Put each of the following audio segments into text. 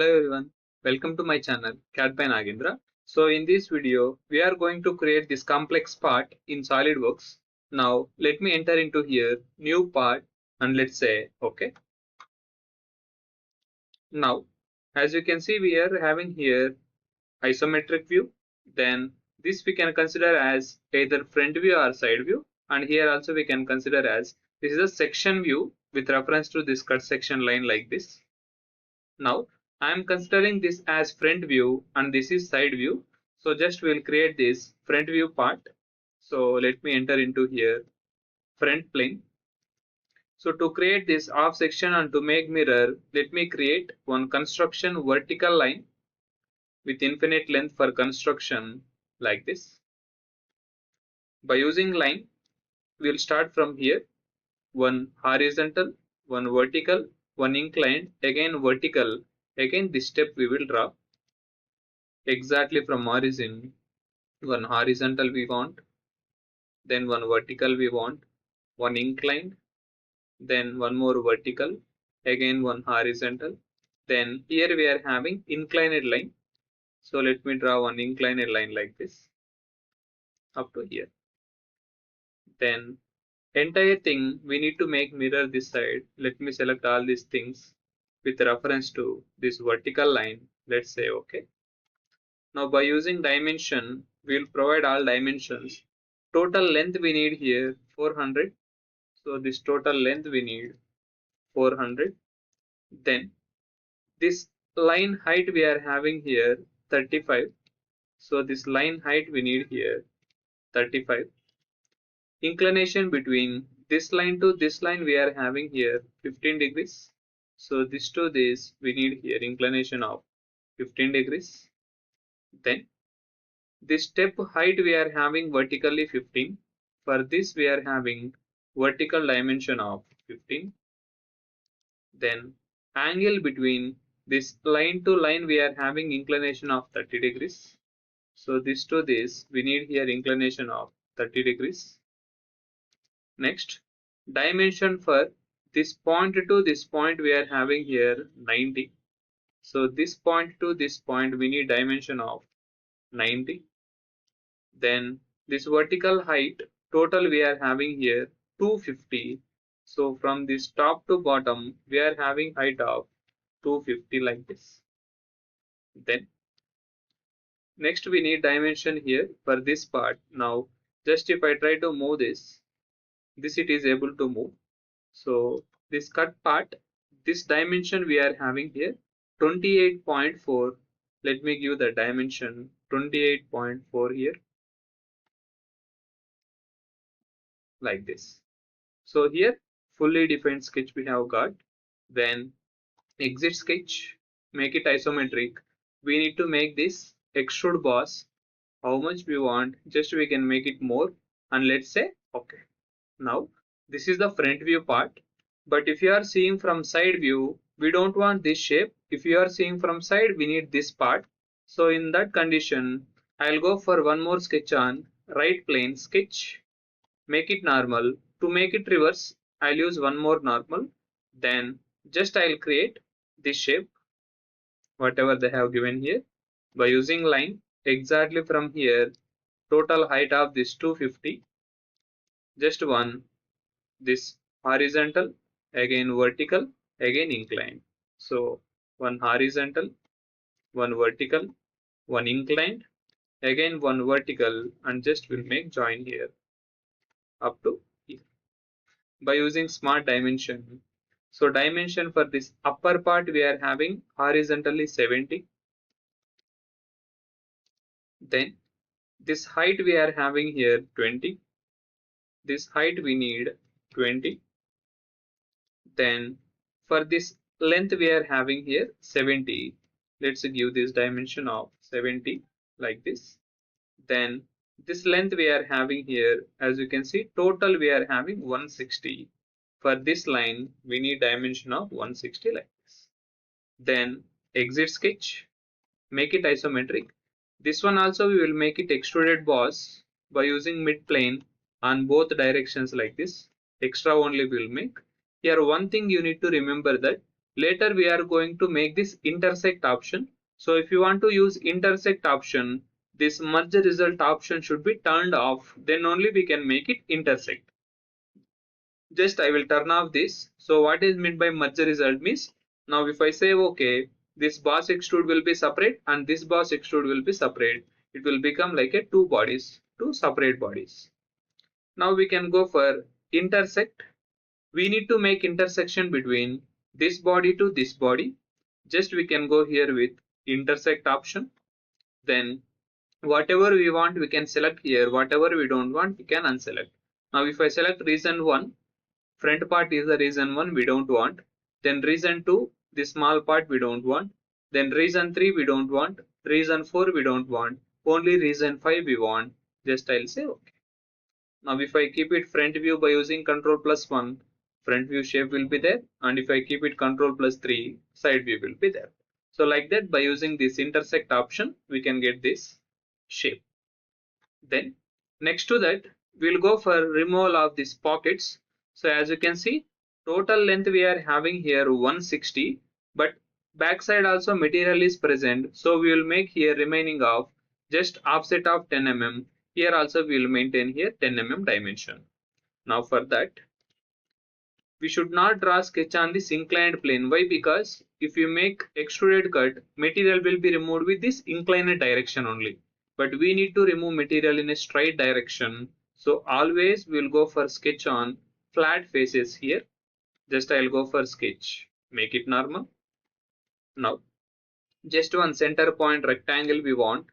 Hello everyone, welcome to my channel CAD by Nagendra. So in this video, we are going to create this complex part in SolidWorks. Now let me enter into here, new part, and let's say OK. Now as you can see, we are having here isometric view. Then this we can consider as either front view or side view, and here also we can consider as this is a section view with reference to this cut section line like this. Now I am considering this as front view and this is side view. So just we'll create this front view part. So let me enter into here front plane. So to create this off section and to make mirror, let me create one construction vertical line with infinite length for construction like this. By using line, we'll start from here. One horizontal, one vertical, one inclined, again vertical. Again this step we will draw exactly from origin. One horizontal we want, then one vertical we want, one inclined, then one more vertical, again one horizontal. Then here we are having inclined line. So let me draw one inclined line like this up to here. Then entire thing we need to make mirror this side. Let me select all these things with reference to this vertical line. Let's say OK. Now by using dimension, we will provide all dimensions. Total length we need here 400. So this total length we need 400. Then this line height we are having here 35. So this line height we need here 35. Inclination between this line to this line we are having here 15 degrees. So this to this we need here inclination of 15 degrees. Then this step height we are having vertically 15. For this we are having vertical dimension of 15. Then angle between this line to line we are having inclination of 30 degrees. So this to this we need here inclination of 30 degrees. Next, dimension for this point to this point we are having here 90. So this point to this point we need dimension of 90. Then this vertical height total we are having here 250. So from this top to bottom we are having height of 250 like this. Then next we need dimension here for this part. Now just if I try to move this it is able to move. So this cut part, this dimension we are having here 28.4. Let me give the dimension 28.4 here like this. So here fully defined sketch we have got. Then exit sketch, make it isometric. We need to make this extrude boss. How much we want, just we can make it more, and let's say OK. Now this is the front view part, but if you are seeing from side view, we don't want this shape. If you are seeing from side, we need this part. So in that condition, I'll go for one more sketch on right plane sketch, make it normal. To make it reverse, I'll use one more normal. Then just I'll create this shape, whatever they have given here, by using line exactly from here. Total height of this 250. Just one, this horizontal, again vertical, again inclined. So one horizontal, one vertical, one inclined, again one vertical, and just will make join here up to here by using smart dimension. So dimension for this upper part we are having horizontally 70. Then this height we are having here 20. This height we need 20. Then for this length we are having here 70. Let's give this dimension of 70 like this. Then this length we are having here, as you can see, total we are having 160. For this line we need dimension of 160 like this. Then exit sketch, make it isometric. This one also we will make it extruded boss by using mid plane on both directions like this. Extra only we will make. Here one thing you need to remember that Later we are going to make this intersect option. So if you want to use intersect option, this merge result option should be turned off. Then only we can make it intersect. Just I will turn off this. So what is meant by merge result means, now if I say okay, this boss extrude will be separate and this boss extrude will be separate. It will become like a two bodies, two separate bodies. Now we can go for intersect. We need to make intersection between this body to this body. Just we can go here with intersect option. Then whatever we want we can select here, whatever we don't want we can unselect. Now if I select reason 1, front part is the reason 1 we don't want, then reason 2, this small part we don't want, then reason 3 we don't want, reason 4 we don't want, only reason 5 we want. Just I'll say okay. Now if I keep it front view by using Ctrl+1, front view shape will be there, and if I keep it Ctrl+3, side view will be there. So like that, by using this intersect option we can get this shape. Then next to that we'll go for removal of these pockets. So as you can see, total length we are having here 160, but backside also material is present, so we will make here remaining of just offset of 10 mm. Here also we will maintain here 10 mm dimension. Now for that, we should not draw sketch on this inclined plane. Why? Because if you make extruded cut, material will be removed with this inclined direction only. But we need to remove material in a straight direction. So always we'll go for sketch on flat faces here. Just I'll go for sketch. Make it normal. Now, just one center point rectangle we want.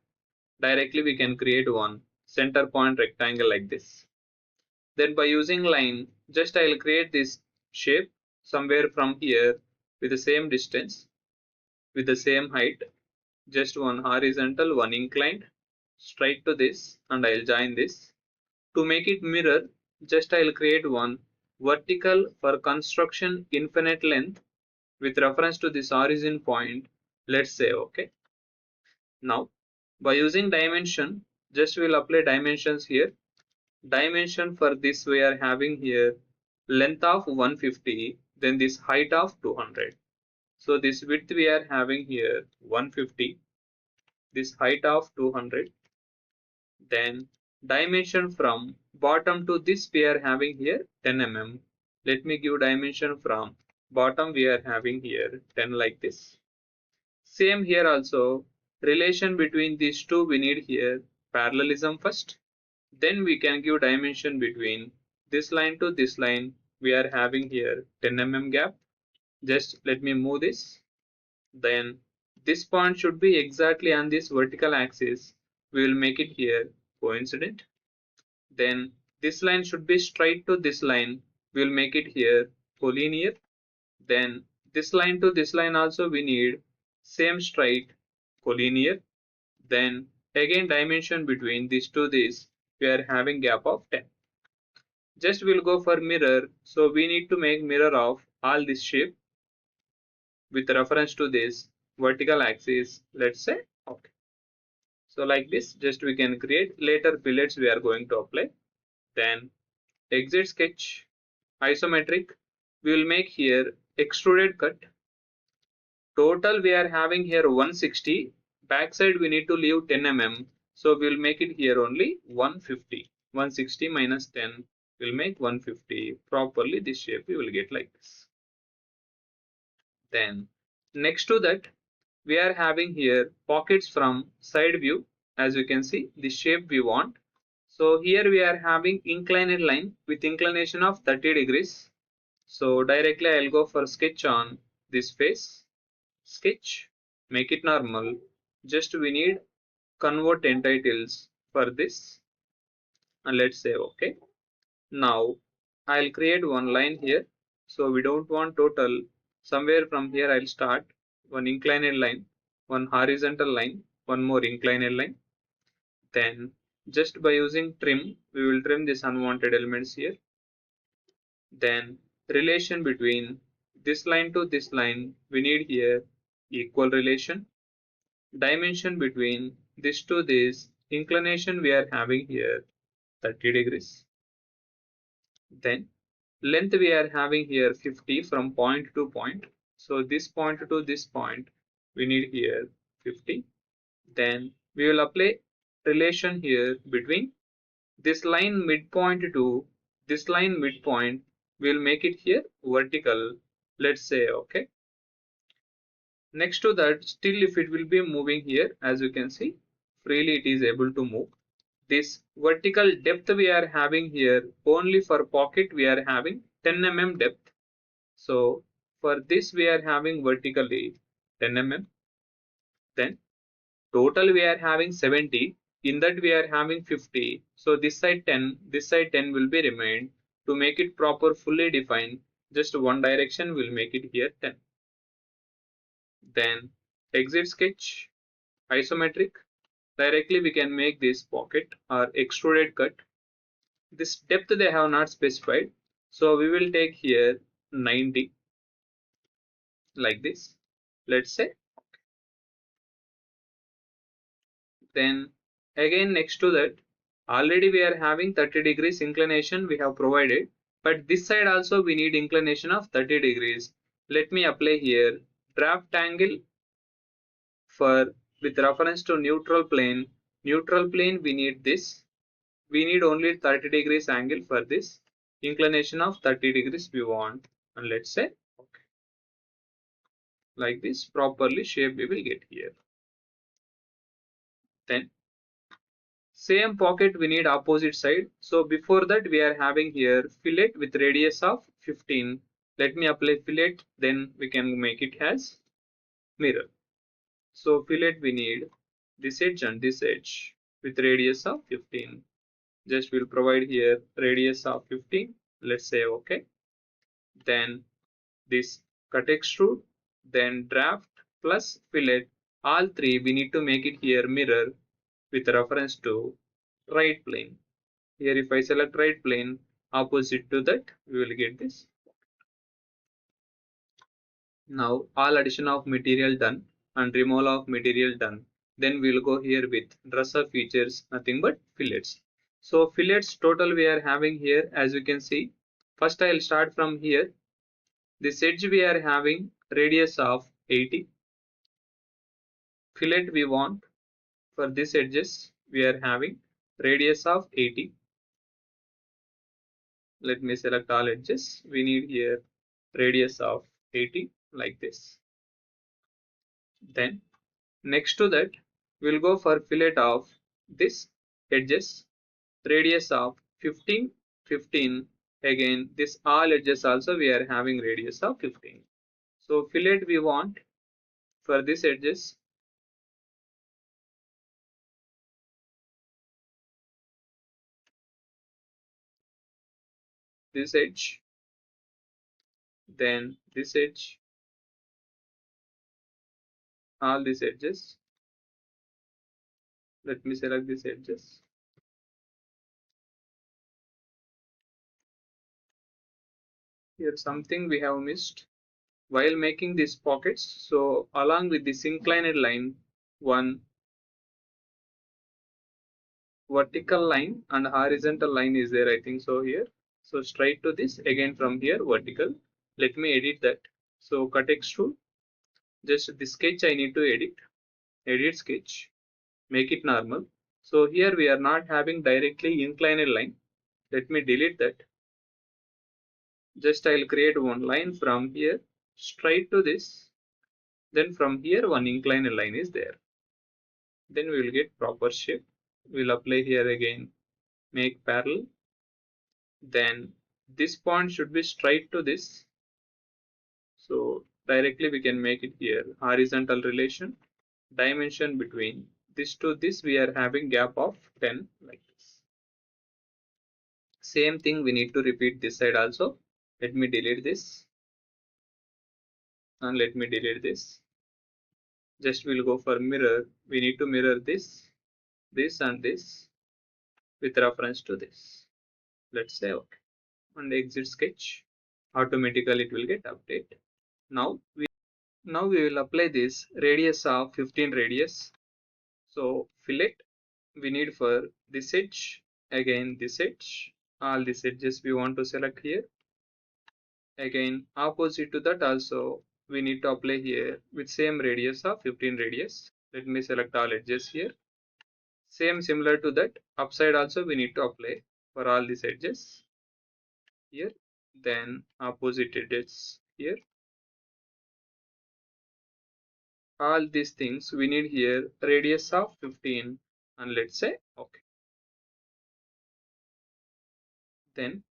Directly we can create one center point rectangle like this. Then by using line, just I'll create this shape somewhere from here with the same distance, with the same height, just one horizontal, one inclined, straight to this, and I'll join this. To make it mirror, just I'll create one vertical for construction infinite length with reference to this origin point. Let's say okay. Now by using dimension, just we'll apply dimensions here. Dimension for this we are having here length of 150, then this height of 200. So this width we are having here 150, this height of 200, then dimension from bottom to this we are having here 10 mm. Let me give dimension from bottom we are having here 10 like this. Same here also, relation between these two we need here parallelism first. Then we can give dimension between this line to this line. We are having here 10 mm gap. Just let me move this. Then this point should be exactly on this vertical axis. We will make it here coincident. Then this line should be straight to this line. We will make it here collinear. Then this line to this line also we need same straight collinear. Then again dimension between this to this we are having gap of 10. Just we'll go for mirror, so we need to make mirror of all this shape with reference to this vertical axis. Let's say okay. So like this, just we can create. Later fillets we are going to apply. Then exit sketch, isometric, we will make here extruded cut. Total we are having here 160, backside we need to leave 10 mm, so we will make it here only 150. 160 minus 10 will make 150. Properly this shape we will get like this. Then next to that we are having here pockets from side view. As you can see, the shape we want. So here we are having inclined line with inclination of 30 degrees. So directly I'll go for sketch on this face. Sketch, make it normal. Just we need convert entitles for this, and let's say okay. Now I'll create one line here. So we don't want total. Somewhere from here I'll start one inclined line, one horizontal line, one more inclined line. Then just by using trim, we will trim these unwanted elements here. Then relation between this line to this line, we need here equal relation. Dimension between this to this, inclination we are having here 30 degrees. Then length we are having here 50 from point to point. So this point to this point we need here 50. Then we will apply relation here between this line midpoint to this line midpoint. We'll make it here vertical. Let's say okay. Next to that, still if it will be moving here, as you can see, freely it is able to move. This vertical depth we are having here, only for pocket we are having 10 mm depth. So for this we are having vertically 10 mm. Then total we are having 70. In that we are having 50. So this side 10, this side 10 will be remained. To make it proper fully defined, just one direction will make it here 10. Then exit sketch, isometric. Directly we can make this pocket or extruded cut. This depth they have not specified, so we will take here 90 like this. Let's say. Then again next to that, already we are having 30 degrees inclination we have provided, but this side also we need inclination of 30 degrees. Let me apply here draft angle for with reference to neutral plane. Neutral plane we need this. We need only 30 degrees angle for this. Inclination of 30 degrees we want, and let's say okay. Like this properly shape we will get here. Then same pocket we need opposite side. So before that we are having here fillet with radius of 15. Let me apply fillet, then we can make it as mirror. So fillet we need this edge and this edge with radius of 15. Just will provide here radius of 15. Let's say okay. Then this cut extrude, then draft plus fillet. All three we need to make it here mirror with reference to right plane. Here if I select right plane, opposite to that we will get this. Now all addition of material done and removal of material done. Then we will go here with dresser features, nothing but fillets. So fillets total we are having here, as you can see. First I will start from here. This edge we are having radius of 80. Fillet we want for this edges we are having radius of 80. Let me select all edges. We need here radius of 80 like this. Then next to that we'll go for fillet of this edges radius of 15. Again this all edges also we are having radius of 15. So fillet we want for this edges this edge, then this edge, all these edges. Let me select these edges. Here something we have missed while making these pockets. So along with this inclined line, one vertical line and horizontal line is there, I think so here. So straight to this, again from here vertical. Let me edit that. So cut extrude, just the sketch I need to edit sketch, make it normal. So here we are not having directly inclined line. Let me delete that. Just I'll create one line from here straight to this. Then from here one inclined line is there. Then we will get proper shape. We'll apply here again, make parallel. Then this point should be straight to this. So directly we can make it here horizontal relation. Dimension between this to this we are having gap of 10 like this. Same thing we need to repeat this side also. Let me delete this and let me delete this. Just we'll go for mirror. We need to mirror this and this with reference to this. Let's say okay. And exit sketch. Automatically it will get updated. Now we will apply this radius of 15 radius. So fillet we need for this edge, again this edge, all these edges we want to select here. Again opposite to that also we need to apply here with same radius of 15 radius. Let me select all edges here. Same similar to that, upside also we need to apply for all these edges here. Then opposite edges here. All these things we need here radius of 15, and let's say okay. Then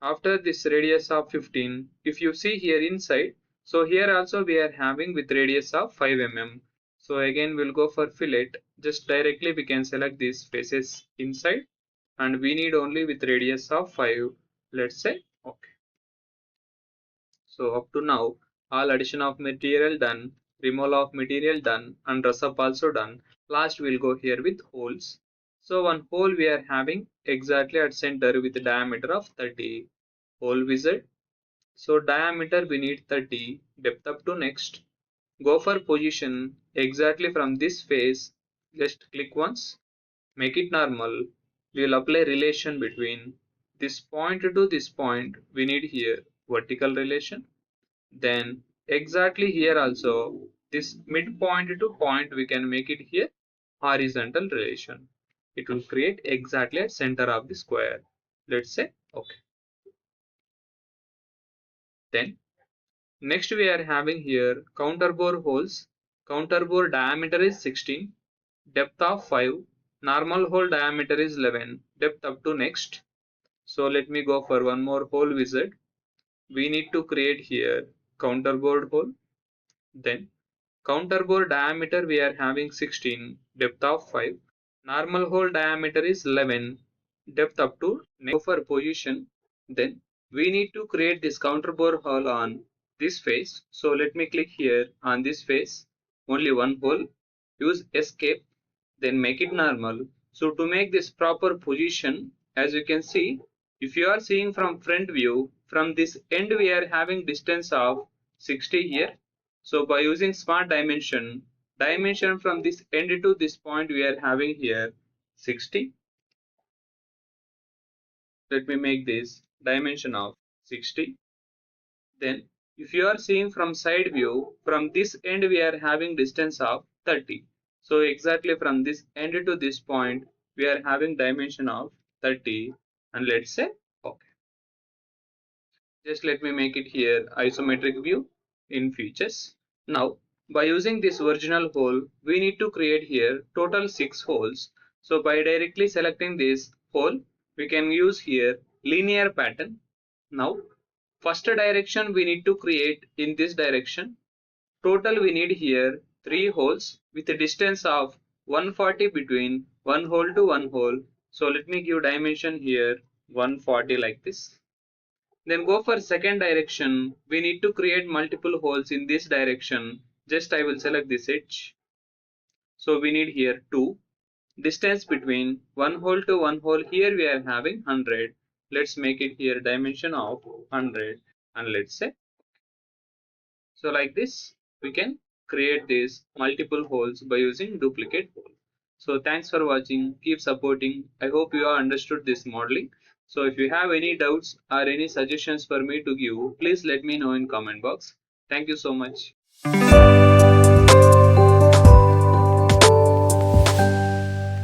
after this radius of 15, if you see here inside, so here also we are having with radius of 5 mm. So again we'll go for fillet. Just directly we can select these faces inside, and we need only with radius of 5. Let's say okay. So up to now, all addition of material done, removal of material done, and dress up also done. Last we'll go here with holes. So one hole we are having exactly at center with a diameter of 30. Hole wizard. So diameter we need 30, depth up to next. Go for position exactly from this face. Just click once, make it normal. We will apply relation between this point to this point. We need here vertical relation. Then exactly here also this midpoint to point we can make it here horizontal relation. It will create exactly at center of the square. Let's say okay. Then next we are having here counter bore holes. Counter bore diameter is 16, depth of 5, normal hole diameter is 11, depth up to next. So let me go for one more hole wizard. We need to create here counter bore hole. Then counter bore diameter we are having 16, depth of 5, normal hole diameter is 11, depth up to next. Go for position. Then we need to create this counter bore hole on this face. So let me click here on this face, only one hole, use escape, then make it normal. So to make this proper position, as you can see, if you are seeing from front view, from this end we are having distance of 60 here. So by using smart dimension, dimension from this end to this point we are having here 60. Let me make this dimension of 60. Then if you are seeing from side view, from this end we are having distance of 30. So exactly from this end to this point we are having dimension of 30, and let's say okay. Just let me make it here isometric view in features. Now by using this original hole we need to create here total 6 holes. So by directly selecting this hole we can use here linear pattern. Now first direction we need to create in this direction. Total we need here 3 holes with a distance of 140 between one hole to one hole. So let me give dimension here 140 like this. Then go for second direction. We need to create multiple holes in this direction. Just I will select this edge. So we need here 2. Distance between one hole to one hole here we are having 100. Let's make it here dimension of 100, and let's say so. Like this we can create these multiple holes by using duplicate hole. So thanks for watching, keep supporting. I hope you have understood this modeling. So if you have any doubts or any suggestions for me to give, please let me know in comment box. Thank you so much.